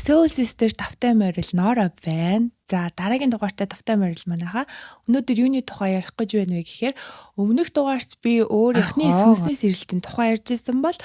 Soul Sister тавтай морил Нора байна. За дараагийн дугаартай тавтай морил манайхаа өнөөдөр юуны тухай ярих гэж байна вэ гэхээр өмнөх дугаарт би өөрийнхний сүнсний сэрэлтийн тухай ярьж ирсэн бол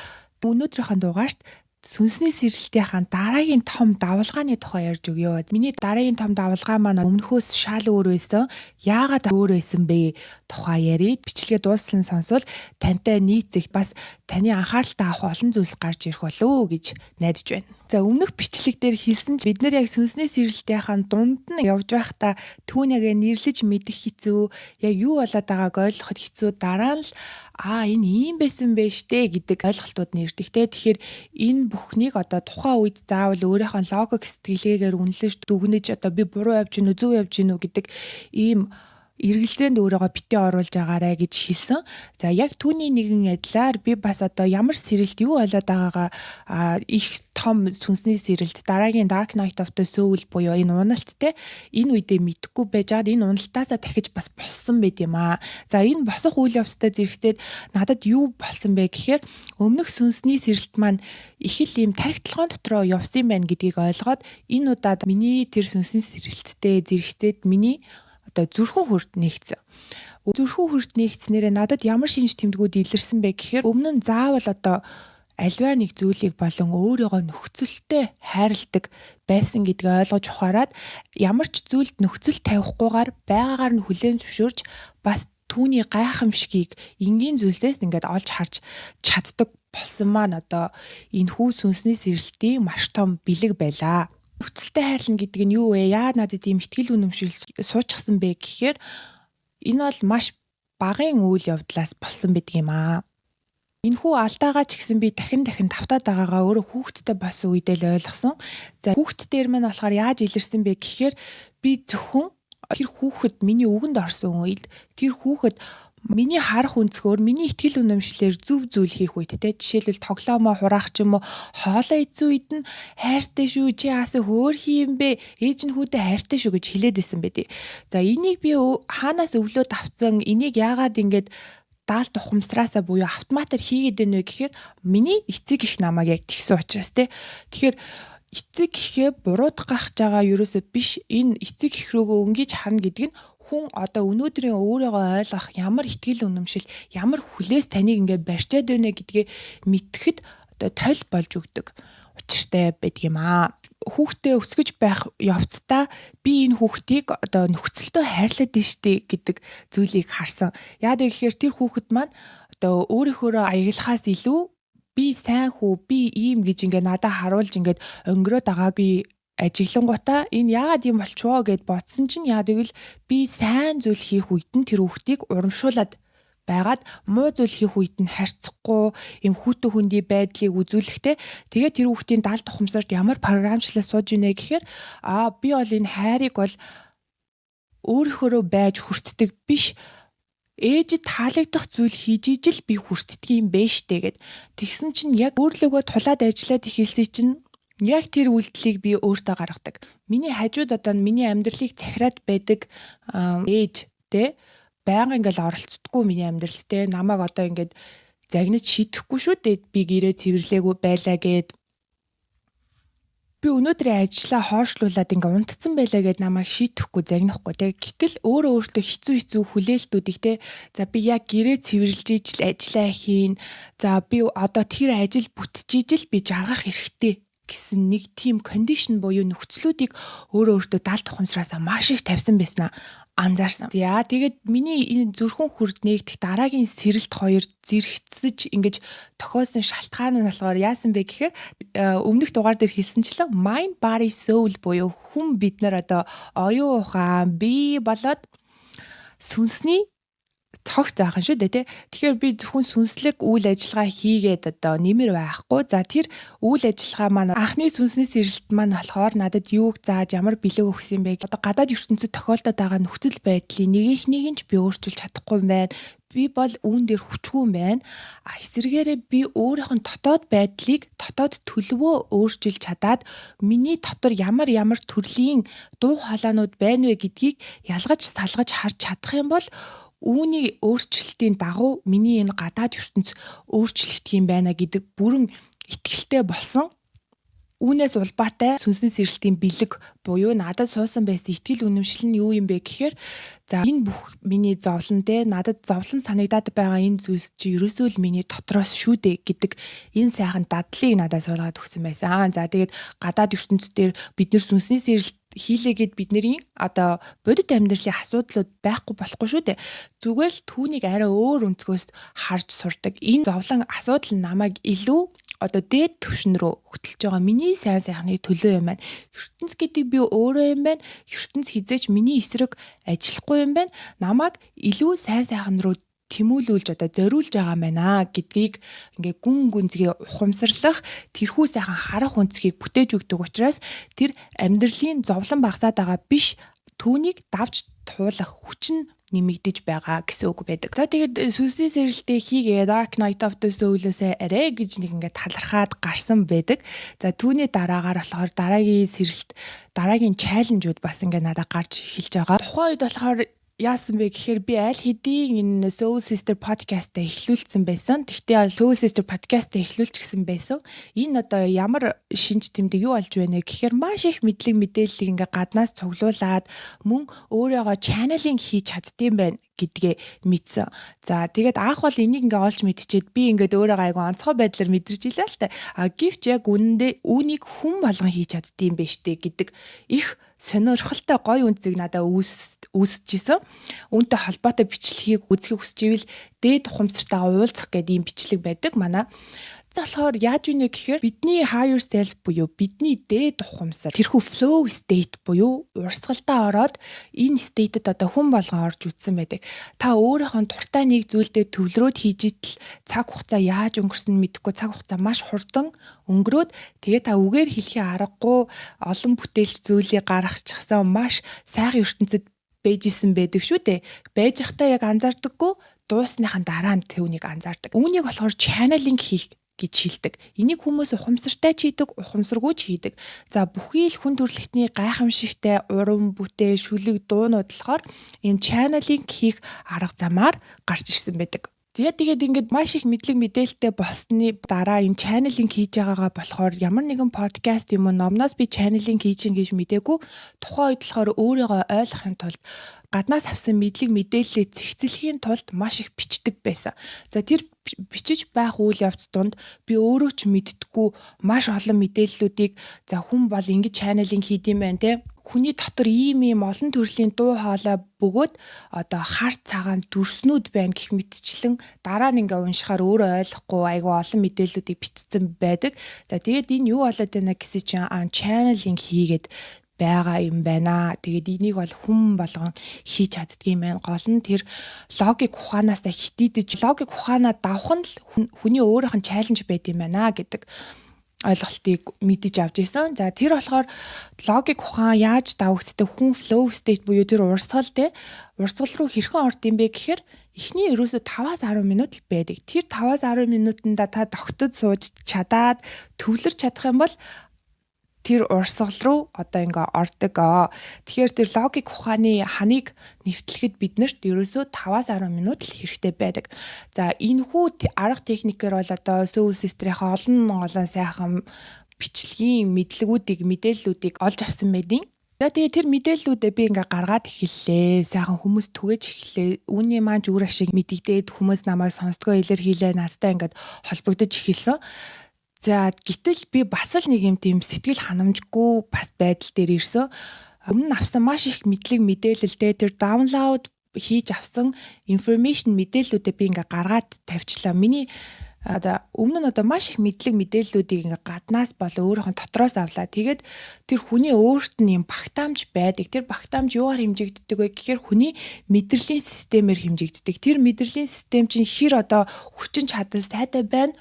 өнөөдрийнхөө дугаарт сүнсний сэрэлтийн дараагийн том давалгааны тухай ярьж өгье. Миний дараагийн том давалгаа маань өмнөхөөс шал өөр байсан. Яагаад өөр байсан бэ? Тухай ярий. Бичлэгээ дууссан сонсвол тантай нийцэх бас таны анхааралтай авах олон зүйлс гарч ирэх болов уу гэж найдаж байна. За өмнөх бичлэг дээр хэлсэн чинь бид нэр яг сүнсний сэрэлтийн дунд нь явж байхдаа түүнийгээ нэрлэж мэдэх хэцүү, яг юу болоод байгааг ойлгоход хэцүү, дараа нь л энэ ийм байсан бэ штэ гэдэг ойлголтууд нэрдэг те. Тэгэхээр энэ бүхнийг одоо тухайн үед заавал өөрийнхөө логик сэтгэлгээгээр үнэлж дүгнэж одоо би буруу явж гинүү зөв явж гинүү гэдэг ийм эргэлзээнд өөрийгөө битээ оруулж агаарэ гэж хэлсэн. За яг түүний нэгэн адилаар би бас одоо ямар сэрэлт юу болоод байгаагаа их том сүнсний сэрэлт дараагийн Dark Night of the Soul буюу энэ уналт те энэ үедээ мэдэхгүй байжгаад энэ уналтаасаа дахиж бас болсон байт юм аа. За энэ босох үйл явцтай зэрэгцээд надад юу болсон бэ гэхээр өмнөх сүнсний сэрэлт маань их л ийм тархитлагын дотроо явсан байна гэдгийг ойлгоод энэ удаад миний тэр сүнсний сэрэлттэй зэрэгцээд миний одоо зүрхэн хүрт нэгцэн. Зүрхэн хүрт нэгцснээрээ надад ямар шинж тэмдгүүд илэрсэн бэ гэхээр өмнө нь заавал одоо альва нэг зүйлийг болон өөрийгөө нөхцөлтэй хайрладаг байсан гэдгийг ойлгож ухаарад ямар ч зүйлд нөхцөл тавихгүйгээр байгаагаар нь хүлээн зөвшөөрч бас түүний гайхамшигыг энгийн зүйлсээс ингээд олж харж чаддаг болсон маань одоо энэ хүү сүнсний сэрэлтийн маш том бэлэг байлаа. Нөхцөлтэй хайрлна гэдэг нь юу вэ? Яа надад ийм ихтгэл үнэмшил суучихсан бэ гэхээр энэ бол маш багын үйл явдлаас болсон байдаг юм аа. Энэхүү алдаагаа ч гэсэн би дахин тавтаад байгаагаа өөрөө хүүхдтэй болсон үедээ л ойлгосон. За хүүхд дээр маань болохоор яаж илэрсэн бэ гэхээр би зөвхөн тэр хүүхэд миний үгэнд орсон үед тэр хүүхэд миний харах өнцгөр миний ихтгэл үнэмшлэр зөв зүйл хийх үед те жишээлбэл тоглоомоо хураах ч юм уу хоолоо идсэн үед нь хайртай шүү чи яасан хөөрхий юм бэ ээж нь хүүдээ хайртай шүү гэж хэлээд исэн байдий. За энийг би хаанаас өвлөөд авцсан энийг яагаад ингэж даалт ухамсараасаа буюу автоматар хийгээд байна вэ гэхээр миний эцэг их намайг яг тэгсэн учраас те. Тэгэхээр эцэг ихээ буруудах гах жагаа ерөөсөө биш энэ эцэг их рүүгөө өнгөж харна гэдэг нь хүн одоо өнөөдрийн өөрийгөө ойлгох ямар ихтгэл үнэмшил ямар хүлээс таныг ингээд барьчаад байна гэдгээ мэдхэд одоо тойл болж өгдөг учиртай байдаг юм аа. Хүүхдээ өсгөж байх явцдаа би энэ хүүхдийг одоо нөхцөлтөө хайрлаад байна штэ гэдэг зүйлийг харсан. Яагаад гэхээр тэр хүүхэд маань одоо өөрийнхөө аяглахаас илүү би сайн хүү би ийм гэж ингээд надад харуулж ингээд өнгөрөөд байгаа би ажиглангуудаа энэ яагаад юм болчихвоо гэд бодсон чинь яагаад гэвэл би сайн зүйл хийх үед нь тэр хүүхдийг урамшуулад байгаад муу зүйл хийх үед нь харьцахгүй юм хүүтэн хүндий байдлыг үзүүлэхтэй тэгээ тэр хүүхдийн даалт ухамсарт ямар програмчлал сууж ийнэ гэхээр би бол энэ хайрыг бол өөрийнхөө байж хүртдэг биш ээжид таалагдах зүйл хийж ижил би хүртдэг юм бэ штэ гэд тэгсэн чинь яг өөрлөгөө тулаад ажиллаад ихэлсэн чинь яг тэр үйлдэлийг би өөртөө гаргадаг. Миний хажууд одоо миний амьдралыг захираад байдаг ээж те байнга ингээл оролцдоггүй миний амьдрал те намайг одоо ингээд загнаж шидэхгүй шүү дээ би гэрээ цэвэрлээгүй байлаа гэд би өнөөдрийн ажлаа хойшлуулад ингээ унтцсан байлаа гэд намайг шидэхгүй загнахгүй те гэтэл өөртөө хэцүү хүлээлтүүдийг те за би яг гэрээ цэвэрлж ижил ажиллаа хийн за би одоо тэр ажил бүтчихижил би жаргах хэрэгтэй гэсэн нэг тийм кондишн буюу нөхцлүүдийг өөртөө даалт ухамсараасаа маш их тавьсан байснаа анзаарсан. За тэгээд миний энэ зүрхэн хүрд нэгдэх дараагийн сэрэлт хоёр зэрэгцэж ингэж тохиолсон шалтгаан нь болохоор яасан бэ гэхээр өмнөх дугаар дээр хэлсэнчлэн mind body soul буюу хүн бид нар одоо оюун ухаан бие болоод сүнсний цогц заах шүү дээ тий. Тэгэхээр би зөвхөн сүнслэг үйл ажиллагаа хийгээд одоо нэмэр байхгүй. За тэр үйл ажиллагаа маань анхны сүнсний сэрэлт маань болохоор надад юуг зааж ямар бэлэг өгсөн бэ? Одоо гадаад ертөнцид тохиолдоод байгаа нөхцөл байдлыг нэг нь ч би өөрчилж чадахгүй юм байна. Би бол үүн дээр хүчгүй юм байна. Эсвэргээрээ би өөрийнх нь дотоод байдлыг дотоод төлөвөө өөрчилж чадаад миний дотор ямар төрлийн дуу хоолойнууд байна вэ гэдгийг ялгаж салгаж харж чадах юм бол үүний өөрчлөлтийн дагуу миний энэ гадаад ертөнц өөрчлөгдөх юм байна гэдэг бүрэн итгэлтэй болсон үүнээс улбаатай сүнсний сэрэлтийн бэлэг буюу надад суусан байсан итгэл үнэмшил нь юу юм бэ гэхээр за энэ бүх миний зовлон те надад зовлон санагдаад байгаа энэ зүйлс чи ерөөсөө л миний дотроос шүү дээ гэдэг энэ сайхан дадлыг надад суулгаад өгсөн байсан. За тэгээд гадаад ертөнцийн дээр бид нэр сүнсний сэрэлт хийлээгээд бидний одоо бодит амьдралын асуудлууд байхгүй болохгүй шүү дээ. Зүгээр л түүнийг арай өөр өнцгөөс харж сурдаг. Энэ зовлон асуудал намайг илүү одоо дээд түвшин рүү хөтлөж байгаа миний сайн сайхны төлөө юм байна. ертөнц гэдэг би өөрөө юм байна. ертөнц хизээч миний эсрэг ажиллахгүй юм байна. Намайг илүү сайн сайхан руу тэмүүлүүлж одоо зориулж байгаа юм байна гэдгийг ингээ гүн гүнзгий ухамсарлах тэрхүү сайхан харах үнцгийг бүтээж өгдөг учраас тэр амьдралын зовлон багасаад байгаа биш түүнийг давж туулах хүч нь нэмэгдэж байгаа гэсэн үг байдаг. За тэгээд сүнсний сэрэлтээ хийгээ Dark Night of the Soul-өөсөө арай гэж нэг ингээ талархаад гарсан байдаг. За түүний дараагаар болохоор дараагийн чаленжууд бас ингээ надад гарч эхэлж байгаа. Тухайн үед болохоор яасан бэ гэхээр би аль хэдийн энэ Soul Sister podcast-а эхлүүлсэн байсан. Тэгтээ Soul Sister podcast-а эхлүүлж гисэн байсан. Энэ одоо ямар шинж тэмдэг юу болж байна гэхээр маш их мэдлэг мэдээллийг ингээ гаднаас цуглуулад мөн өөрийгөө channeling хийж чаддсан байна гэдгээ мэдсэн. За тэгээд анх бол энийг ингээ олж мэдчихэд би ингээд өөрийгөө айгу онцгой байдлаар мэдэрч илаа л та. Гэвч яг үүнийг хүн болгон хийж чаддсан байж тээ гэдэг их сонирхолтой гоё үнцгийг надад үүсчихсэн. Үүнтэй холбоотой бичлэгийг үзхийг хүсч ивэл дээд ухамсартайгаа уулзах гэдэг ийм бичлэг байдаг манай. Тэгэхээр яаж вэ гэхээр бидний higher self буюу бидний дээд ухамсар тэрхүү flow state буюу урсгалдаа ороод энэ state-д одоо хүн болгон орж үтсэн байдаг. Та өөрийнхөө дуртай нэг зүйлдээ төвлөрөөд хийж итэл цаг хугацаа яаж өнгөрсөн нь мэдэхгүй цаг хугацаа маш хурдан өнгөрөөд тэгээ та үгээр хэлхий аргагүй олон бүтээлч зүйлийг гаргачихсан маш сайхан ертөнцид бэжсэн байдаг шүү дээ. Байж захтаа яг анзаардаггүй дуусныхаа дараа нь түүнийг анзаардаг. Үүнийг болохоор channeling хийх гэж шилдэг. Энийг хүмүүс ухамсартай ч хийдэг, ухамсаргүй ч хийдэг. За бүхий л хүн төрөлхтний гайхамшигтай уран бүтээл, шүлэг дуунууд болохоор энэ channeling хийх арга замаар гарч ирсэн байдаг. Тэгээд ингээд маш их мэдлэг мэдээлэлтэй болсны дараа энэ channeling хийж байгаагаа болохоор ямар нэгэн подкаст юм уу номноос би channeling хийж гин гэж мэдээгүй. Тухайн үед болохоор өөрийгөө ойлгохын тулд гаднаас авсан мэдлэг мэдээлэлээ цэгцлэхийн тулд маш их бичдэг байсан. За тэр бичиж байх үйл явц донд би өөрөө ч мэддэггүй маш олон мэдээллүүдийг за хүн бол ингэж channeling хийдэм байх те. Хүний дотор ийм олон төрлийн дуу хоолой бөгөөд одоо харт цагаан дүрснүүд байна гэх мэтчлэн дараа нь ингээ уншихаар өөрөө ойлгохгүй айгүй олон мэдээллүүдийг бичсэн байдаг. За тэгээд энэ юу болоод байна гэсэн чинь channeling хийгээд байгаа юм байна. Тэгээд энийг бол хүн болгон хийж чаддгийм байна. Гол нь тэр логик ухаанаас хитийдэж логик ухаанаа давах нь хүний өөрийнх нь чаленж байд юм байна гэдэг ойлголтыг мэдэж авч ирсэн. За тэр болохоор логик ухаан яаж давагддаг хүн flow state буюу тэр урсгал руу хэрхэн орд юм бэ гэхээр эхний ерөөсө 5-10 минут л байдаг. Тэр 5-10 минутанда та тогтод сууж чадаад төвлөрч чадах юм бол тэр урсгал руу одоо ингээ ордог. Тэгэхээр тэр логик ухааны ханыг нэвтлэхэд биднэрт ерөөсөө 5-10 минут л хэрэгтэй байдаг. За энэхүү арга техникээр бол одоо Soul Sister-ийн олон сайхан бичлэгийн мэдээллүүдийг олж авсан байдیں۔ За тэгээ тэр мэдээллүүдээ би ингээ гаргаад эхэллээ. Сайхан хүмүүс түгэж эхэллээ. Үүний маань зүгээр ашиг мэдэгдээд хүмүүс намайг сонсдгоо илэрхийлээ надтай ингээд холбогдож эхэлсэн. За гэтэл би бас л нэг юм тийм сэтгэл ханамжгүй бас байдал дээр ирсэн. Өмнө нь авсан маш их мэдлэг мэдээлэлтэй тэр даунлоуд хийж авсан information мэдээллүүдээ би ингээ гаргаад тавьчлаа. Миний өмнө нь маш их мэдлэг мэдээллүүдийг ингээ гаднаас болоо өөрийнхөө дотроос авлаа. Тэгээд тэр хүний өөрт нь юм багтаамж байдаг. Тэр багтаамж юугаар хэмжигддэг вэ гэхээр хүний мэдрэлийн системээр хэмжигддэг. Тэр мэдрэлийн систем чинь хэр хүчин чадал сайтай байна.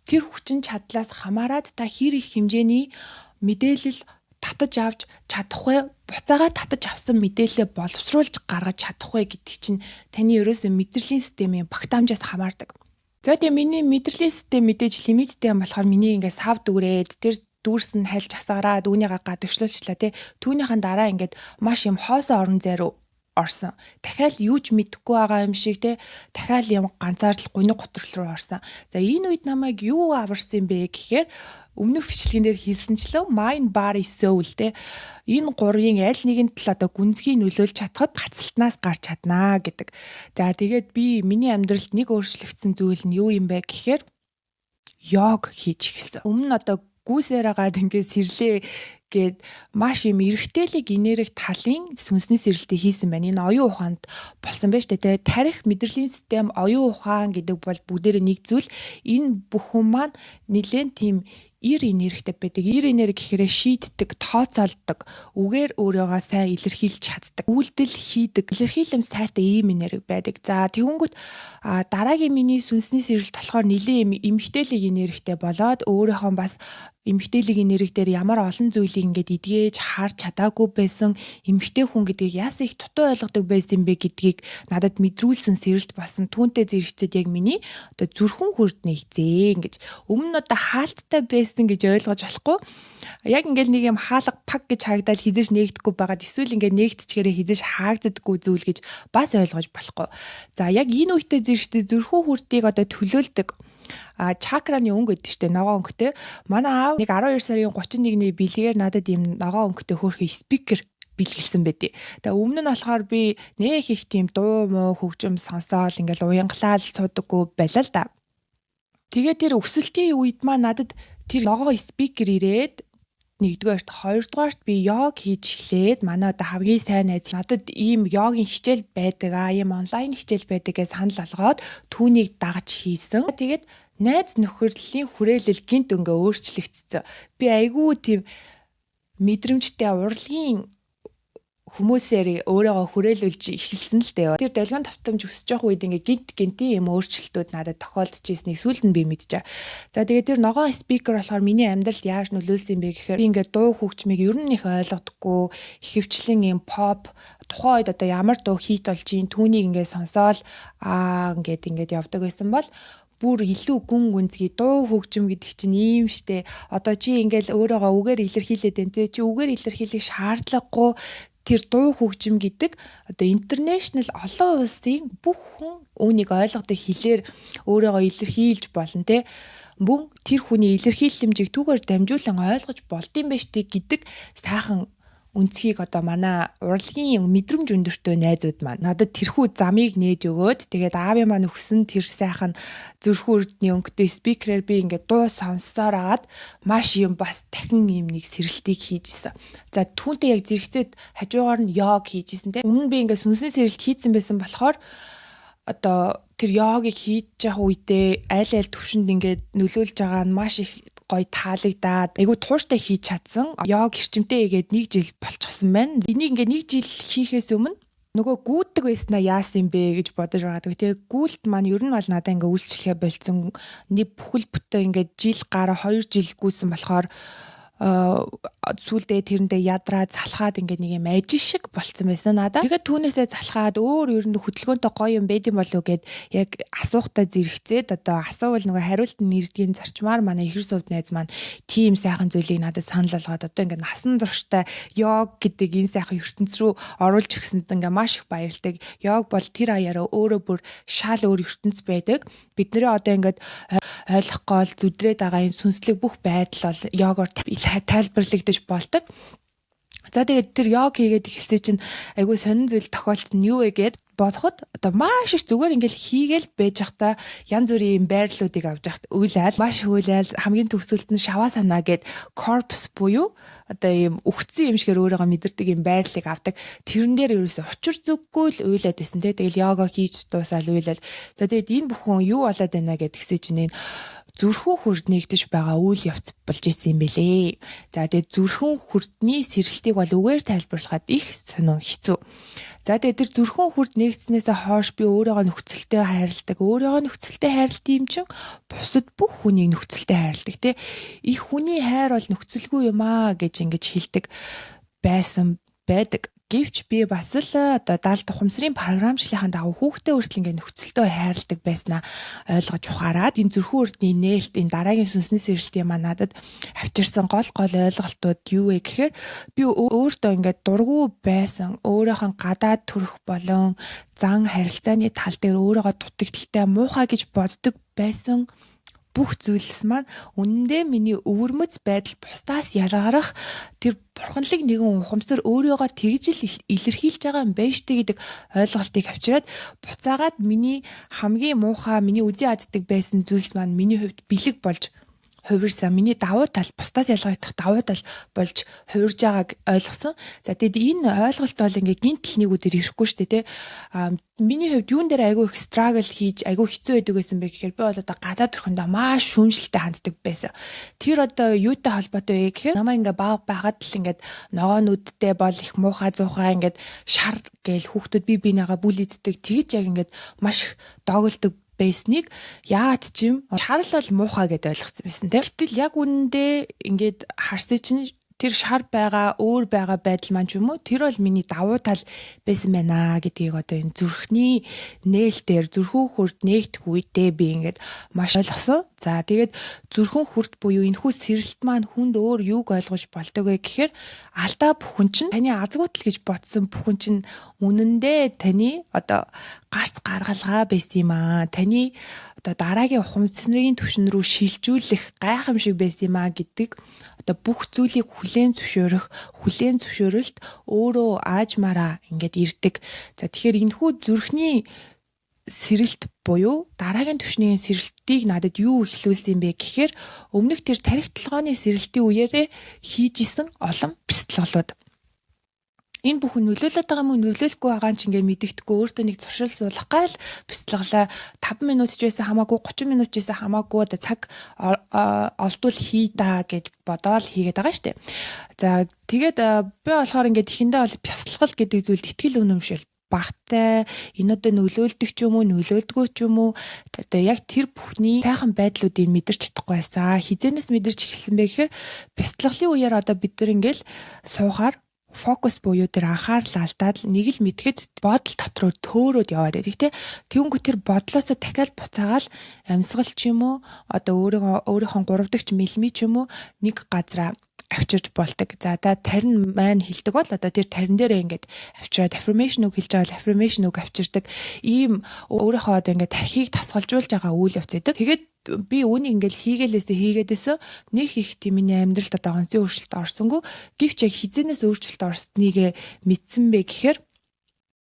Тэр хүчин чадлаас хамаарат та хэр их хэмжээний мэдээлэл татаж авч чадах вэ? Буцаага татаж авсан мэдээлэлээ боловсруулж гаргаж чадах вэ гэдэг чинь таны ерөөсөө мэдрэлийн системийн багтаамжаас хамаардаг. За тэгээ миний мэдрэлийн систем мэдээж лимиттэй юм болохоор миний ингээд сав дүрээд тэр дүүрс нь хальж асаараад үүнийгээ гадагшлуулчлаа тий. Түүнийхэн дараа ингээд маш юм хоосон орон зай руу орсон. Дахиад юу ч мэдэхгүй байгаа юм шиг те дахиад юм ганцаардл гуниг готрол руу орсон. За энэ үед намайг юу аварсан бэ гэхээр өмнөх бичлэгэн дээр хэлсэнчлэн mind body soul те энэ гурвын аль нэгэнд л одоо гүнзгий нөлөөлж чадхад гацалтнаас гарч чаднаа гэдэг. За тэгээд миний амьдралд нэг өөрчлөгдсөн зүйл нь юу юм бэ гэхээр йог хийж эхэлсэн. Өмнө нь одоо гүйсээр агаад ингээд сэрлээ гээд маш юм эргэтэлийг инээрэх талын сүнсний сэрэлтийг хийсэн байна. Энэ оюун ухаанд болсон байж тээ. Тарих мэдрэлийн систем, оюун ухаан гэдэг бол бүгдээрээ нэг зүйл. Энэ бүхэн маань нэлээд тийм ир энергитэй байдаг. Ир энерги гэхээр шийддэг, тооцоолдог, үгээр өөрийгөө сайн илэрхийлж чаддаг, үйлдэл хийдэг, илэрхийлэм сайтай ийм энерги байдаг. За тэгэнгүүт дараагийн миний сүнсний сэрэлт болохоор нэлийн эмгтээлийн энергитэй болоод өөрийнхөө бас эмгтээлийн энерги дээр ямар олон зүйлийг ингээд эдгээж харж чадаагүй байсан эмгтээ хүн гэдгийг яасан их дутуу ойлгодог байсан бэ гэдгийг надад мэдрүүлсэн сэрэлт болсон. Түүнтэй зэрэгцээд яг миний одоо зүрхэн хүрд нэгзээ ингэж өмнө нь одоо хаалттай байсан гэж ойлгож болохгүй. Яг ингээд нэг юм хаалга паг гэж харагдаад хизэж нээгдэхгүй байгаад эсвэл ингээд нээгдчихээрээ хизэж хаагддаггүй зүйл гэж бас ойлгож болохгүй. За яг энэ үедээ зэрэгцээ зүрхэн хүрдийг одоо төлөөлдөг чакраны өнгө гэдэг чинь ногоон өнгөтэй. Манай аав нэг 12 сарын 31-ний бэлгээр надад ийм ногоон өнгөтэй хөөрхөн спикер бэлгэлсэн байдیں۔ Тэгээ өмнө нь болохоор би нэх их тийм дуу муу хөгжим сонсоол ингээл уянгалал цуудаггүй байлаа л да. Тэгээ тэр өсөлтийн үед маа надад тэр ногоон спикер ирээд нэгдүгээрт, хоёрдугаарт би йог хийж эхлээд манай одоо хамгийн сайн найз надад ийм йогийн хичээл байдаг ийм онлайн хичээл байдаг гэж санал алгаад түүнийг дагаж хийсэн. Тэгээд найз нөхөрлөлийн хүрээлэл гинт ингээ өөрчлөгдсөн. Би айгүй тийм мэдрэмжтэй урлагийн хүмүүсээр өөрийгөө хүрээлүүлж эхэлсэн л дээ. Тэр долгион тавтамж өсөж явах үед ингээ гинтийн юм өөрчлөлтүүд надад тохиолдож ирснийг сүүлд нь би мэдчихэ. За тэгээд тэр ногоон спикер болохоор миний амьдралд яаж нөлөөлсөн бэ гэхээр би ингээ дуу хөгжмийг ер нь их ойлгодоггүй, ихэвчлэн юм pop тухайн үед одоо ямар дуу хит болж ийн түүнийг ингээ сонсоол ингээд явдаг байсан бол бүр илүү гүн гүнзгий дуу хөгжим гэдэг чинь ийм штэ. Одоо чи ингээл өөрийгөө үгээр илэрхийлээд байна те. Чи үгээр илэрхийлэх шаардлагагүй тэр дуу хөгжим гэдэг одоо интернэшнл олон улсын бүх хүн үүнийг ойлгодог хэлээр өөрийгөө илэрхийлж болно те. Мөн тэр хүний илэрхийлэмжийг түүгээр дамжуулан ойлгож болдсон байж тээ гэдэг сайхан үнцгийг одоо манай урлагийн мэдрэмж өндөртэй найзууд маань надад тэрхүү замыг нээж өгөөд тэгээд аавын маань өгсөн тэр сайхан зүрхэн үрдний өнгөтэй спикерээр би ингээд дуу сонссоор агаад маш юм бас дахин юм нэг сэрэлтийг хийж исэн. За түүнтэй яг зэрэгцээд хажуугаар нь йог хийж исэн те. Өмнө нь би ингээд сүнсний сэрэлт хийцэн байсан болохоор одоо тэр йогийг хийж явах үедээ аль төвшөнд ингээд нөлөөлж байгаа нь маш их гой таалагдаад айгу тууштай хийж чадсан. Йог эрчимтэй игээд 1 жил болчихсон байна. Энийг ингээ 1 жил хийхээс өмнө нөгөө гүйдэг байснаа яасан юм бэ гэж бодож байгаа. Тэгээ гүйлт маань ер нь бол надад ингээ үйлчлэхэ болцсон. Нэг бүхэл бүтэн ингээ жил гараа 2 жил гүйсэн болохоор сүүлдээ тэрэндээ ядраа залхаад ингээ нэг юм ажил шиг болцсон байсан надад. Тэгээд түүнээсээ залхаад өөр ер нь хөдөлгөөнтэй гоё юм байд юм болов гэд яг асуухтаа зэрэгцээд одоо асуувал нөгөө хариулт нь нэрдгийн зарчмаар манай ихэр сувд найз маань тийм сайхан зүйлийг надад санал болгоод одоо ингээ насан турштай йог гэдэг энэ сайхан ертөнц рүү оруулж өгсөнд ингээ маш их баярлдаг. Йог бол тэр аяараа өөрөө бүр шал өөр ертөнц байдаг. Бидний одоо ингээд ойлгох гол зүдрээд байгаа энэ сүнслэг бүх байдал бол йогоор тайлбарлагдаж болдог. За тэгээд тэр йог хийгээд ихсэн чинь айгүй сонин зүйл тохиолдсон юу вэ гэд бодоход одоо маш их зүгээр ингээл хийгээл байж захта янз бүрийн байрлалуудыг авч яхад уйлал маш уйлал хамгийн төгсгөлд нь шаваа санаа гэд корпус буюу одоо ийм өгцөн юм шигээр өөрийгөө мэдэрдэг юм байрлалыг авдаг. Тэрэн дээр ерөөсө учир зүггүй л уйлаад байсан те. Тэгэл йога хийж дуусаад уйлал. За тэгээд энэ бүхэн юу болоод байна гэдгсэн чинь зүрхэн хүрд нэгдэж байгаа үйл явц болж исэн юм бэлээ. За тэгээд зүрхэн хүрдний сэрэлтийг бол үгээр тайлбарлахад их сонин хэцүү. За тэгээд тэр зүрхэн хүрд нэгдснээс хойш би өөрийгөө нөхцөлтэй хайрладаг. Өөрийгөө нөхцөлтэй хайрлт юм чин бусад бүх хүнийг нөхцөлтэй хайрладаг те. Их хүний хайр бол нөхцөлгүй юм аа гэж ингэж хэлдэг байсан байдаг. Гэвч би бас л одоо 70 тухамсрын програмчлалын дагуу хүүхдээ хүртэл ингээ нөхцөлтөө хайрладаг байснаа ойлгож ухаарад энэ зүрхэн үрдний нээлт энэ дараагийн сүнсний сэрэлтийн маань надад авчирсан гол ойлголтууд юу вэ гэхээр би өөртөө ингээ дургу байсан өөрийнхөө гадаад төрөх болон зан харилцааны тал дээр өөрийгөө дутагдaltaй муухай гэж боддог байсан бүх зүйлс маань үнэндээ миний өвөрмөц байдал бусдаас ялгарах тэр бурханлаг нэгэн ухамсар өөрийгөө тэгж л илэрхийлж байгаа юм байна штэ гэдэг ойлголтыг авчираад буцаагаад миний хамгийн муухай миний үзий аддаг байсан зүйлс маань миний хувьд бэлэг болж хувирсан. Миний давуу тал бусдаас ялгагдах давуу тал болж хувирж байгааг ойлгосон. За тэгэд энэ ойлголт бол ингээ гинтл нэгүүдээр ирэхгүй шүү дээ, тэ. Миний хувьд юун дээр айгүй их struggle хийж айгүй хэцүү байдаг байсан бэ гэхээр би бол одоо гадаад төрхөндөө маш шүүмжлэлтэй ханддаг байсан. Тэр одоо юутай холбоотой вэ гэхээр намайг ингээ баг байгаад л ингээд ногоонүүдтэй бол их муухай зуухай ингээд шар гээл хүүхдүүд бие биенээгаа бүлэддэг. Тэгж яг ингээд маш доголдог байсныг яагаад ч юм шарал бол муухай гэдээ ойлгоцсон байсан тийм. Гэтэл яг үнэндээ ингээд харсыг чинь тэр шар байгаа өөр байгаа байдал маань ч юм уу тэр бол миний давуу тал байсан байна гэдгийг одоо энэ зүрхний нээлтээр зүрхүү хүрд нээгдэх үедээ би ингээд маш ойлгосон. За тэгээд зүрхэн хүрд буюу энэхүү сэрэлт маань хүнд өөр юуг ойлгож болдог вэ гэхээр алдаа бүхэн чинь таны азгуутал гэж бодсон бүхэн чинь үнэндээ таны одоо гарц гаргалгаа байсан юм аа. Таны одоо дараагийн ухамсарын түвшин рүү шилжүүлэх гайхамшиг байсан юм аа гэдэг одоо бүх зүйлийг хүлээн зөвшөөрөлт өөрөө аажмаараа ингээд ирдэг. За тэгэхээр энэхүү зүрхний сэрэлт буюу дараагийн түвшний сэрэлтийг надад юу ихлүүлсэн бэ гэхээр өмнөх тэр тарих толгойн сэрэлтийн үеэрээ хийжсэн олон бяцлаглууд. Энэ бүхэн нөлөөлөд байгаа юм уу нөлөөлөхгүй байгаа нь ч ингээ мэддэхгүй өөртөө нэг зуршил суулгах гал бяцлаглаа 5 минут ч байсан хамаагүй 30 минут ч байсан хамаагүй одоо цаг олдвол хий да гэж бодоол хийгээд байгаа штеп. За тэгээд би болохоор ингээд ихэндээ бол бяцлал гэдэг зүйлд итгэл үнэмшил багтай энэ одоо нөлөөлдөг ч юм уу нөлөөлдөггүй ч юм уу одоо яг тэр бүхний сайхан байдлуудыг мэдэрч чадахгүй байсан. Хизэнээс мэдэрч эхэлсэн бэ гэхээр бяцлаглалын үеэр одоо бид нар ингээл суухаар фокус буюу тэр анхаарал алдаад нэг л мэдхэд бодол дотроо төөрөөд яваад байдаг тий. Тэгвэл тэр бодлоосоо дахиад буцаагаал амьсгал ч юм уу одоо өөрийнхөө 3 дахь мэлми ч юм уу нэг газараа авчирч болдог. За тарин маань хилдэг бол одоо тэр тарин дээрээ ингээд авчираад affirmation үг хэлж байгаа бол affirmation үг авчирдаг. Ийм өөрийнхөө одоо ингээд тархийг тасгалжуулж байгаа үйл явц байдаг. Тэгээд би үүнийг ингээл хийгээдээсэн нэг их тийм миний амьдралд одоо онцгийн өөрчлөлт орсонгүй гэвч яг хизэнээс өөрчлөлт орсныг мэдсэн бэ гэхээр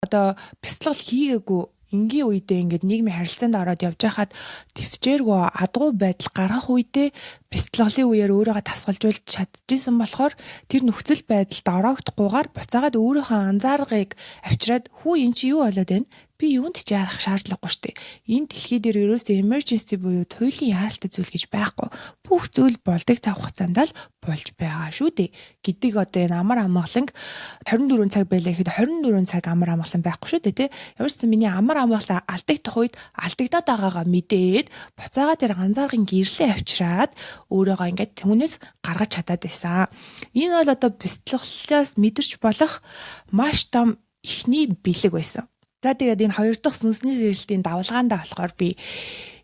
одоо бяцлал хийгээгүй энгийн үедээ ингээд нийгмийн харилцаанд ороод явж байхад төвчээргүй адгуу байдал гарах үедээ бяцлаглалын үеэр өөрийгөө тасгалжуулж чадчихсан болохоор тэр нөхцөл байдалд ороогдохгүйгээр буцаагаад өөрийнхөө анзааргыг авчираад хүү эн чи юу болоод байна? Би юунд ч яарах шаардлагагүй шүү дээ. Энэ дэлхий дээр ерөөсөө emergency буюу туйлын яаралтай зүйл гэж байхгүй. Бүх зүйл болдог цаг хугацаанд л болж байгаа шүү дээ. Гэдэг одоо энэ амар амгаланг 24 цаг байлаа гэхэд 24 цаг амар амгалан байхгүй шүү дээ, тий. Ямар ч юм миний амар амгалан алдагдах үед алдагдаад байгаагаа мэдээд буцаага тэр анзааргын гэрлээ авчираад өөрийгөө ингээд түүнээс гаргаж чадаад байсан. Энэ бол одоо бяцлаглалаас мэдэрч болох маш том ихний бэлэг байсан. За тэгээд энэ хоёр дахь сүнсний сэрэлтийн давалгаандаа болохоор би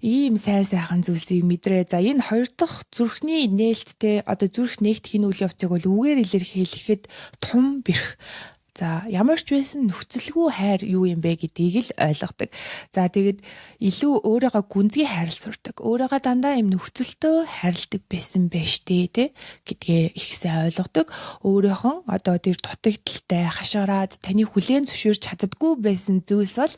ийм сайн сайхан зүйлсийг мэдрээ. За энэ хоёр дахь зүрхний нээлттэй одоо зүрх нээгдэх энэ үйл явцыг бол үгээр илэрхийлэхэд тун бэрх. За ямар ч байсан нөхцөлгүй хайр юу юм бэ гэдгийг л ойлгодог. За тэгээд илүү өөрийгөө гүнзгий хайрлах сурдаг. Өөрийгөө дандаа юм нөхцөлтөө хайрладаг байсан байж тээ гэдгээ их сайн ойлгодог. Өөрийнхөө одоо тэр дутагдaltaй хашгираад таны хүлээн зөвшөөрч чаддаггүй байсан зүйлс бол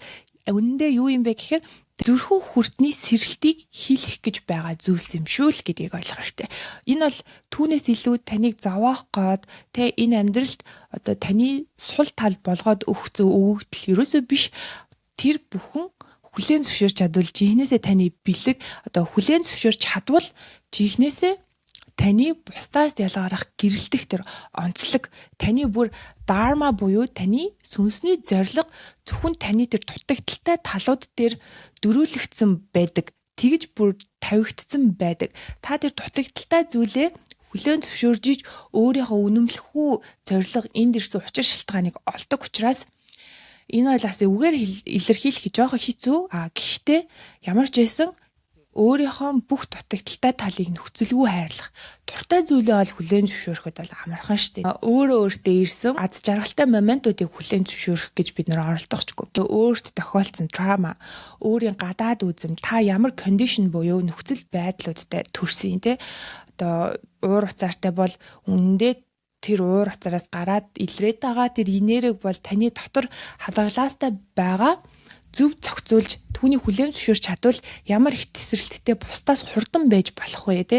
үнэндээ юу юм бэ гэхээр зүрхүү хүртний сэрэлтийг хийлэх гэж байгаа зүйлс юм шүү л гэдгийг ойлгох хэрэгтэй. Энэ бол түүнээс илүү таныг зовоох гээд тэ энэ амьдралд одоо таны сул тал болгоод өгөх өгөгдөл ерөөсөө биш. Тэр бүхэн хүлээн зөвшөөрч чадвал жихнээсээ таны бэлэг одоо хүлээн зөвшөөрч чадвал жихнээсээ таны бусдаас ялгарах гэрэлтэх тэр онцлог таны бүр дарма буюу таны сүнсний зориг зөвхөн таны тэр дутагдaltaй талууд дээр дөрүүлэгдсэн байдаг. Тэгж бүр тавигдсан байдаг. Та тэр дутагдaltaй зүйлээ хүлээн зөвшөөрж иж өөрийнхөө үнэмлэх үү зориг энд ирсэн учир шалтгааныг олдог учраас энэ бол бас үгээр илэрхийлэх жоохон хэцүү. Гэхдээ ямар ч байсан өөрийнхөө бүх дутагдaltaй талыг нөхцөлгүй хайрлах. Дуртай зүйлээ бол хүлээн зөвшөөрөхөд бол амархан шүү дээ. Өөрөө өөртөө ирсэн аз жаргалтай моментуудыг хүлээн зөвшөөрөх гэж бид нэр оролдохчгүй. Өөрт тохиолдсон траума, өөрийн гадаад үзэм, та ямар кондишн буюу нөхцөл байдлуудтай төрсөн те. Одоо уур уцаартай бол үнэндээ тэр уур уцаараас гараад илрээд байгаа тэр энерги бол таны дотор хадгалаастай байгаа зөв зохицуулж түүний хүлээн зөвшөөрч чадвал ямар их тесрэлттэй бусдаас хурдан байж болох вэ те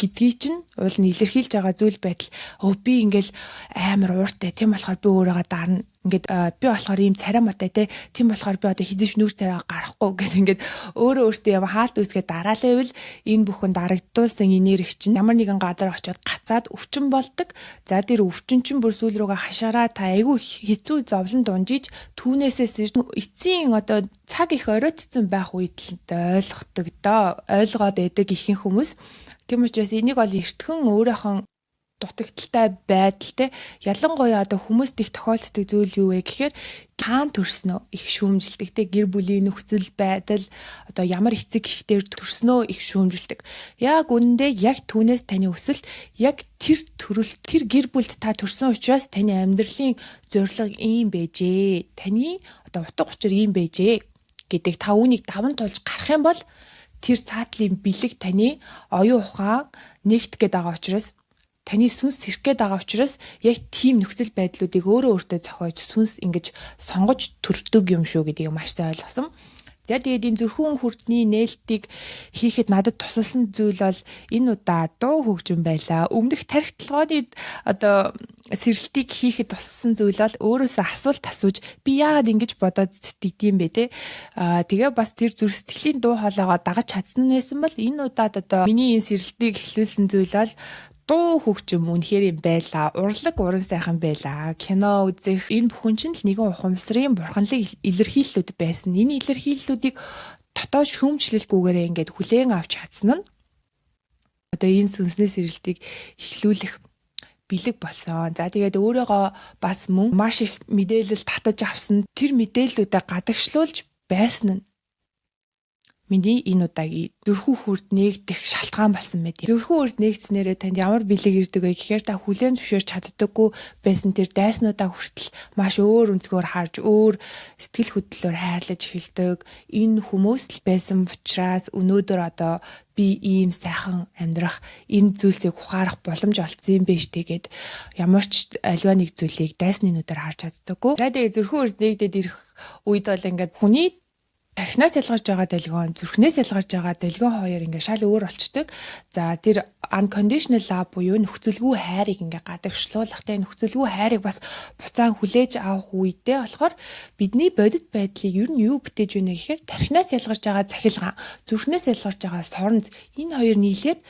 гэдгийг чинь уул нь илэрхийлж байгаа зүйл байтал би ингээл амар ууртай тийм болохоор би өөрийгөө дарна ингээд би болохоор ийм цараматай те тийм болохоор би одоо хизээш нүүр царайгаа гарахгүй гэдэг ингээд өөрөө өөртөө юм хаалт үүсгээд дараалайвал энэ бүхэн дарагдуулсан энерги чинь ямар нэгэн газар очиод гацаад өвчин болдог. За тэр өвчин чинь бүр сүүл рүүгээ хашаараа та айгүй хэцүү зовлон дунжиж түүнээсээ эцсийн одоо цаг их оройтсон байх үед л ойлгодог доо ойлгоод байдаг ихэнх хүмүүс. Тийм учраас энийг бол эртхэн өөрийнхөө дутагдaltaй байдалтай ялангуяа одоо хүмүүст их тохиолддог зүйл юу вэ гэхээр таан төрснөө их шүүмжилдэг те гэр бүлийн нөхцөл байдал одоо ямар эцэг ихтэй төрснөө их шүүмжилдэг. Яг үнэндээ яг түүнээс таны өсөлт яг тэр төрөлт тэр гэр бүлд та төрсөн учраас таны амьдралын зорилго ийм байжээ. Таны одоо утга учир ийм байжээ гэдэг та үүнийг даван туулж гарах юм бол тэр цаатлын бэлэг таны оюун ухаан нэгт гээд байгаа учраас таны сүнс сэрх гээд байгаа учраас яг тийм нөхцөл байдлуудыг өөрөө өөртөө зохиож сүнс ингэж сонгож төрдөг юм шүү гэдгийг маш сайн ойлгосон. За тэгээд энэ зүрхэн хүртний нээлтийг хийхэд надад тусалсан зүйл бол энэ удаа дуу хөгжим байлаа. Өмнөх тархитлагооны одоо сэрэлтийг хийхэд тусалсан зүйл бол өөрөөсөө асуулт асууж би яагаад ингэж бодоод сэтгэдэм бэ те. Тэгээ бас тэр зүрх сэтгэлийн дуу хоолойгоо дагаж чадсан байсан бол энэ удаад одоо миний энэ сэрэлтийг эхлүүлсэн зүйл бол дуу хөгжим үнэхээр юм байлаа. Урлаг уран сайхан байлаа. Кино үзэх энэ бүхэн чинь л нэгэн ухамсарын бурханлаг илэрхийллүүд байсан. Энэ илэрхийллүүдийг дотоод шүүмжлэлгүйгээр ингээд хүлээн авч чадсан нь одоо энэ сүнслэг сэрэлтийг эхлүүлэх бэлэг болсон. За тэгээд өөрийгөө бас мөн маш их мэдээлэл татаж авсан. Тэр мэдээллүүдээ гадагшлуулж байсан нь миний энэ удаагийн зүрхүү хүрд нээгдэх шалтгаан болсон мэт. Зүрхүү хүрд нээгдснээрээ танд ямар бэлэг ирдэг вэ гэхээр та хүлээн зөвшөөрч чаддаггүй байсан тэр дайснуудаа хүртэл маш өөр өнцгөр харж өөр сэтгэл хөдлөлөөр хайрлаж эхэлдэг. Энэ хүмүүс л байсан учраас өнөөдөр одоо би ийм сайхан амьдрах энэ зүйлсийг ухаарах боломж олцсон юм биш тэгээд ямар ч альва нэг зүйлийг дайсны нүдээр харж чаддаггүй. За тэгээд зүрхүү хүрд нээгдээд ирэх үед бол ингээд хүний тархинаас ялгарч байгаа дэлгөөн, зүрхнээс ялгарч байгаа дэлгөөн хоёр ингээ шал өөр болчдөг. За тэр unconditional love буюу нөхцөлгүй хайрыг ингээ гадагшлуулах те нөхцөлгүй хайрыг бас буцаан хүлээж авах үедээ болохоор бидний бодит байдлыг ер нь юу бүтээж байна гэхээр тархинаас ялгарч байгаа цахилгаан, зүрхнээс ялгарч байгаа соронз энэ хоёр нийлээд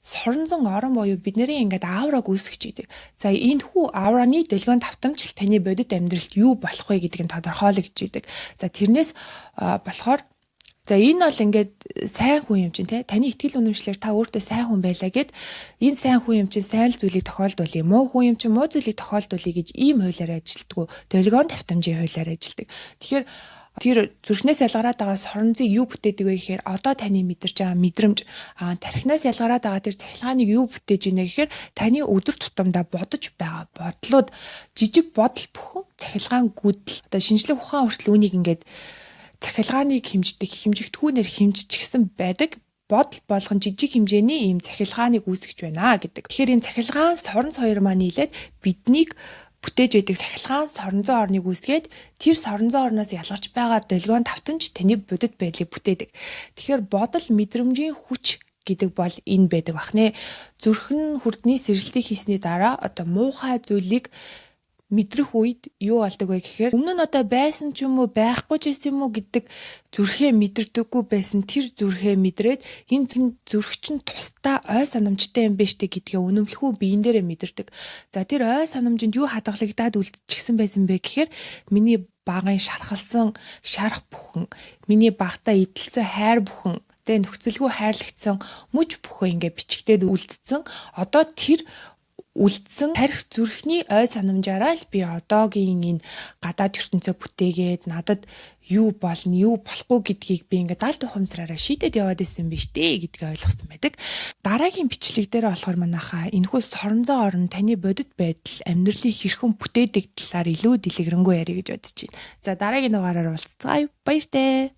соронзон орон буюу бидний ингээд аураг үүсгэж идэг. За энэ хүү аураны дэлгөөн давтамжил таны бодит амьдралд юу болох вэ гэдгийг тодорхойлогдож идэг. За тэрнээс болохоор за энэ бол ингээд сайн хүн юм чинь те таны итгэл үнэмшлэр та өөртөө сайн хүн байлаа гэд энэ сайн хүн юм чинь сайн л зүйлийг тохиолдуулъя. Муу хүн юм чинь муу зүйлийг тохиолдуулъя гэж ийм хуулиар ажилтдаг. Дэлгөөн давтамжийн хуулиар ажилтдаг. Тэгэхээр тэр зүрхнээс ялгараад байгаа соронзыг юу бүтээдэг вэ гэхээр одоо таны мэдэрч байгаа мэдрэмж тархинаас ялгараад байгаа тэр цахилгааныг юу бүтээж ийнэ гэхээр таны өдөр тутамдаа бодож байгаа бодлууд жижиг бодол бүхэн цахилгаан гүйдэл одоо шинжлэх ухаан хүртэл үнийг ингээд цахилгааныг хэмждэг хэмжигдэхүүнээр хэмжижчихсэн байдаг бодол болгон жижиг хэмжээний ийм цахилгааныг үүсгэж байна гэдэг. Тэгэхээр энэ цахилгаан соронз хоёр маань нийлээд биднийг бүтээж байдаг цахилгаан соронзон орныг үүсгээд тэр соронзон орноос ялгарч байгаа дэлгөөн давтамж таны бодит байдлыг бүтээдэг. Тэгэхээр бодол мэдрэмжийн хүч гэдэг бол энэ байдаг бахнэ. Зүрхэн хүрдний сэрэлтийг хийсний дараа одоо муухай зүйлийг мэдрэх үед юу болдог вэ гэхээр өмнө нь одоо байсан ч юм уу байхгүй ч гэсэн юм уу гэдэг зүрхээ мэдэрдэггүй байсан тэр зүрхээ мэдрээд энэ зүрх чинь тусдаа ой санамжтай юм биш үү гэдгээ үнэмлэхүү биен дээрээ мэдэрдэг. За тэр ой санамжинд юу хадгалагдаад үлдчихсэн байсан бэ гэхээр миний багын шархалсан шарах бүхэн, миний багтаа идэлсэн хайр бүхэн, тэгээ нөхцөлгүй хайрлагдсан мөч бүхэн ингээ бичигдээд үлдсэн. Одоо тэр үлдсэн тарих зүрхний ой санамжаараа л би одоогийн энэ гадаад ертөнцөө бүтээгээд надад юу болно, юу болохгүй гэдгийг би ингээд аль тухамсараараа шийдэд яваад исэн биз дээ гэдгийг ойлгосон байдаг. Дараагийн бичлэг дээр болохоор манайхаа энэхүү соронзоо орн таны бодит байдал амьдралыг хэрхэн бүтээдэг талаар илүү дэлгэрэнгүй ярих гэж бодож байна. За дараагийн дугаараар уулзцгаая. Баяртай.